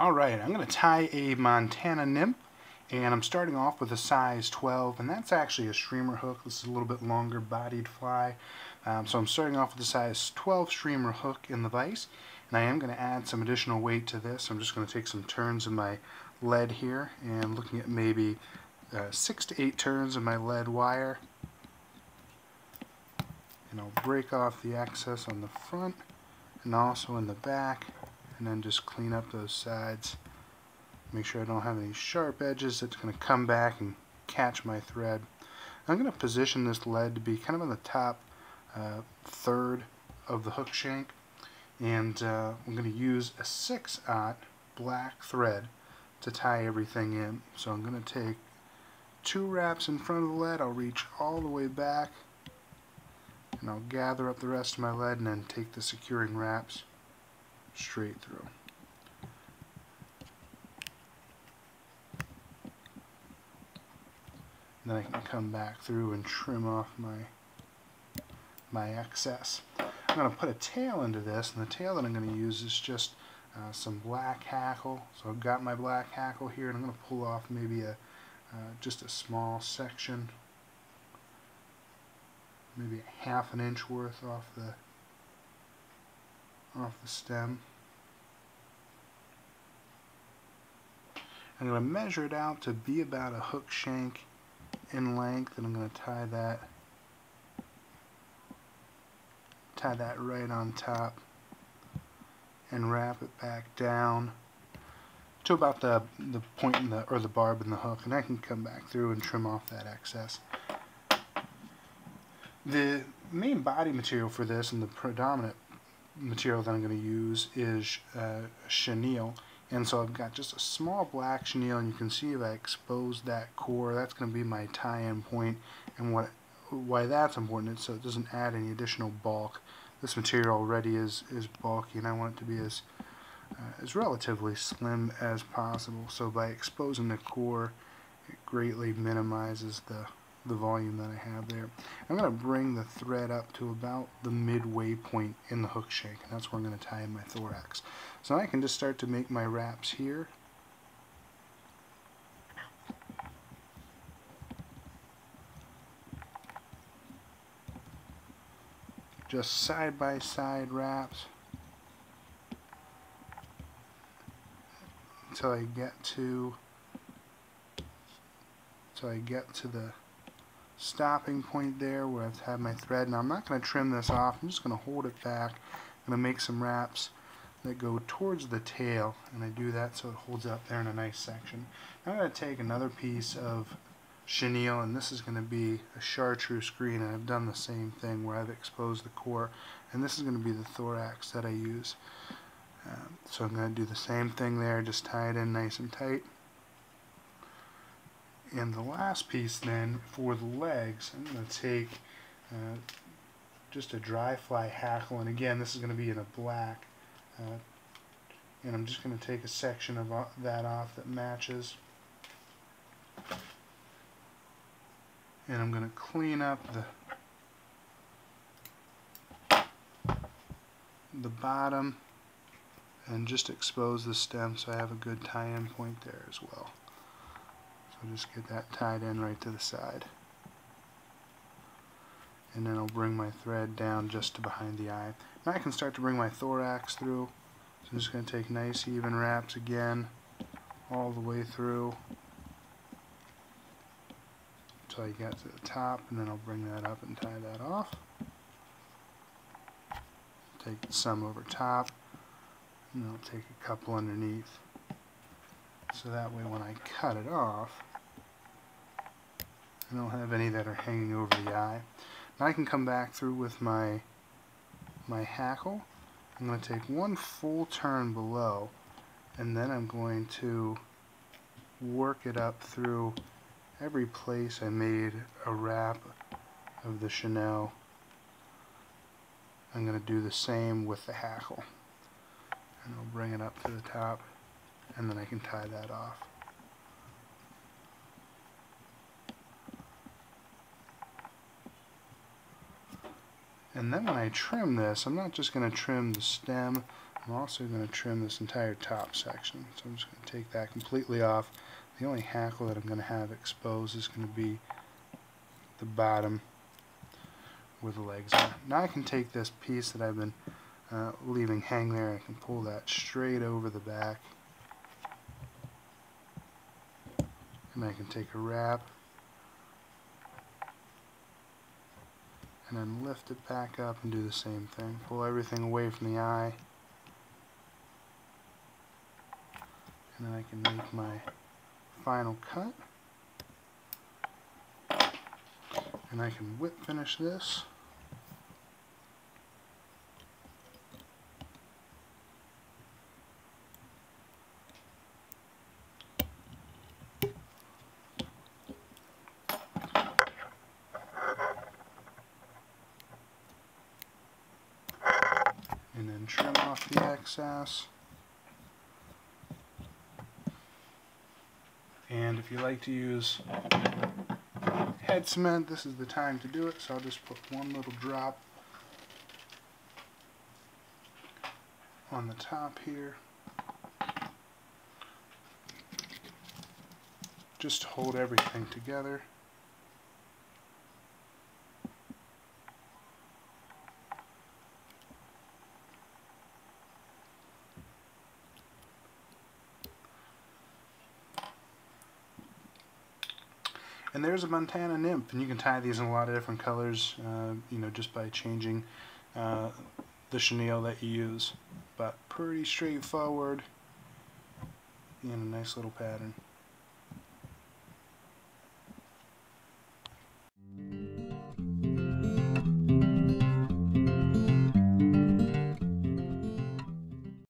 Alright, I'm going to tie a Montana Nymph, and I'm starting off with a size 12, and that's actually a streamer hook. This is a little bit longer bodied fly. So I'm starting off with a size 12 streamer hook in the vise, and I am going to add some additional weight to this. I'm just going to take some turns of my lead here, and looking at maybe 6 to 8 turns of my lead wire. And I'll break off the excess on the front and also in the back, and then just clean up those sides. Make sure I don't have any sharp edges that's going to come back and catch my thread. I'm going to position this lead to be kind of on the top third of the hook shank, and I'm going to use a 6/0 black thread to tie everything in. So I'm going to take 2 wraps in front of the lead. I'll reach all the way back, and I'll gather up the rest of my lead and then take the securing wraps straight through. Then I can come back through and trim off my excess. I'm going to put a tail into this, and the tail that I'm going to use is just some black hackle. So I've got my black hackle here, and I'm going to pull off maybe just a small section, maybe a ½ an inch worth off the stem. I'm going to measure it out to be about a hook shank in length, and I'm going to tie that right on top and wrap it back down to about the point in the, or the barb in the hook, and I can come back through and trim off that excess. The main body material for this, and the predominant material that I'm going to use, is chenille. And so I've got just a small black chenille, and you can see if I expose that core, that's going to be my tie-in point. And why that's important is so it doesn't add any additional bulk. This material already is bulky, and I want it to be as relatively slim as possible. So by exposing the core, it greatly minimizes the volume that I have there. I'm going to bring the thread up to about the midway point in the hook shank, and that's where I'm going to tie in my thorax. So I can just start to make my wraps here. Just side by side wraps until I get to the stopping point there where I've had my thread. Now I'm not going to trim this off, I'm just going to hold it back. I'm going to make some wraps that go towards the tail, and I do that so it holds up there in a nice section. Now I'm going to take another piece of chenille, and this is going to be a chartreuse screen, and I've done the same thing where I've exposed the core, and this is going to be the thorax that I use. So I'm going to do the same thing there, just tie it in nice and tight. And the last piece then, for the legs, I'm going to take just a dry fly hackle, and again this is going to be in a black, and I'm just going to take a section of that off that matches, and I'm going to clean up the bottom and just expose the stem so I have a good tie-in point there as well. So just get that tied in right to the side. And then I'll bring my thread down just to behind the eye. Now I can start to bring my thorax through. So I'm just going to take nice even wraps again all the way through until I get to the top, and then I'll bring that up and tie that off. Take some over top, and I'll take a couple underneath. So that way when I cut it off, I don't have any that are hanging over the eye. Now I can come back through with my hackle. I'm going to take one full turn below, and then I'm going to work it up through every place I made a wrap of the chenille. I'm going to do the same with the hackle, and I'll bring it up to the top, and then I can tie that off. And then when I trim this, I'm not just going to trim the stem, I'm also going to trim this entire top section. So I'm just going to take that completely off. The only hackle that I'm going to have exposed is going to be the bottom where the legs are. Now I can take this piece that I've been leaving hang there, and I can pull that straight over the back. And I can take a wrap and then lift it back up and do the same thing. Pull everything away from the eye. And then I can make my final cut. And I can whip finish this. And then trim off the excess. And if you like to use head cement, this is the time to do it. So I'll just put one little drop on the top here, just to hold everything together. And there's a Montana Nymph, and you can tie these in a lot of different colors, you know, just by changing the chenille that you use. But pretty straightforward and a nice little pattern.